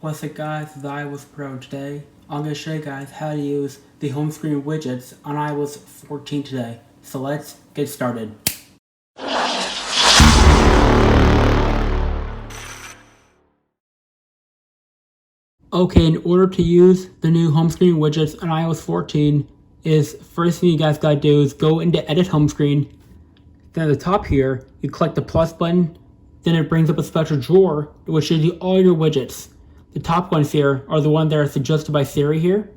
What's up guys, it's iOS Pro. Today I'm going to show you guys how to use the home screen widgets on iOS 14 today. So let's get started. Okay, in order to use the new home screen widgets on iOS 14 is first thing you guys gotta do is go into edit home screen. Then at the top here, you click the plus button. Then it brings up a special drawer which shows you all your widgets. The top ones here are the ones that are suggested by Siri here.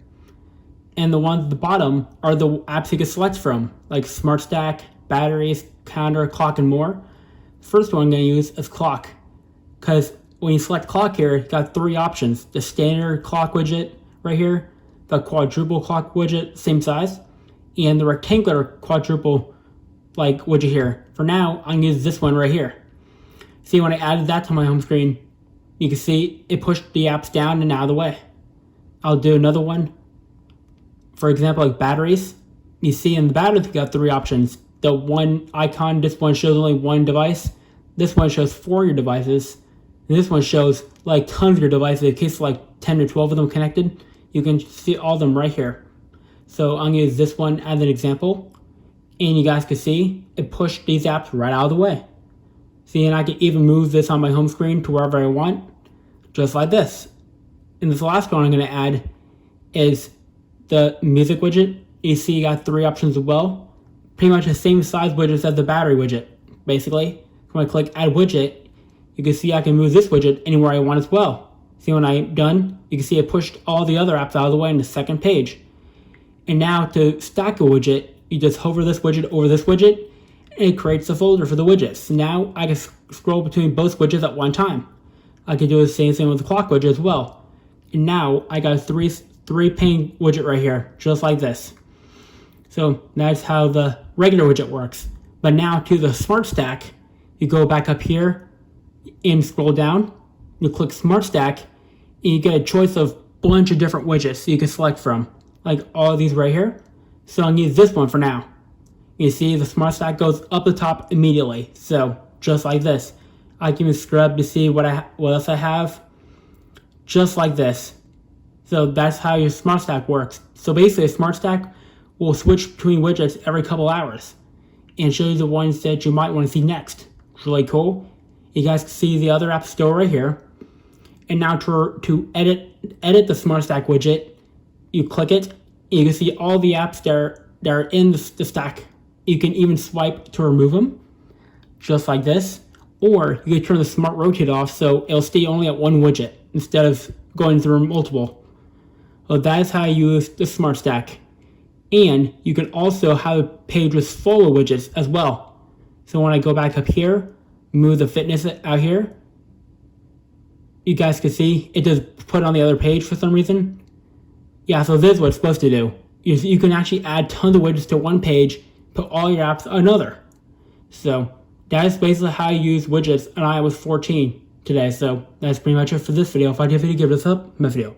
And the ones at the bottom are the apps you can select from, like Smart Stack, Batteries, Calendar, Clock, and more. The first one I'm going to use is Clock. Because when you select Clock here, you got three options. The standard clock widget right here, the quadruple clock widget, same size, and the rectangular quadruple widget here. For now, I'm going to use this one right here. See, when I added that to my home screen, you can see it pushed the apps down and out of the way. I'll do another one. For example, like batteries. You see in the batteries, we got three options. The one icon, this one shows only one device. This one shows 4 of your devices. And this one shows like tons of your devices in case like 10 or 12 of them connected. You can see all of them right here. So I'm gonna use this one as an example. And you guys can see it pushed these apps right out of the way. See, and I can even move this on my home screen to wherever I want, just like this. And this last one I'm going to add is the music widget. You see you got 3 options as well. Pretty much the same size widgets as the battery widget, basically. When I click add widget, you can see I can move this widget anywhere I want as well. See, when I'm done, you can see it pushed all the other apps out of the way in the second page. And now to stack a widget, you just hover this widget over this widget, and it creates a folder for the widgets. Now I can scroll between both widgets at one time. I can do the same thing with the clock widget as well. And now I got a three pane widget right here, just like this. So that's how the regular widget works. But now to the Smart Stack, you go back up here and scroll down. You click Smart Stack, and you get a choice of a bunch of different widgets you can select from, like all of these right here. So I'm gonna use this one for now. You see the Smart Stack goes up the top immediately. So just like this. I can even scrub to see what else I have. Just like this. So that's how your Smart Stack works. So basically a Smart Stack will switch between widgets every couple hours and show you the ones that you might want to see next. It's really cool. You guys can see the other app store right here. And now to edit the Smart Stack widget, you click it, and you can see all the apps that are in the stack. You can even swipe to remove them, just like this. Or you can turn the Smart Rotate off so it'll stay only at one widget instead of going through multiple. So that is how you use the Smart Stack. And you can also have a page with full of widgets as well. So when I go back up here, move the fitness out here, you guys can see it just put it on the other page for some reason. Yeah, so this is what it's supposed to do. You can actually add tons of widgets to one page, put all your apps on another. So that is basically how you use widgets on iOS 14 today. So that's pretty much it for this video. If I did a video, give it a thumbs up. My video.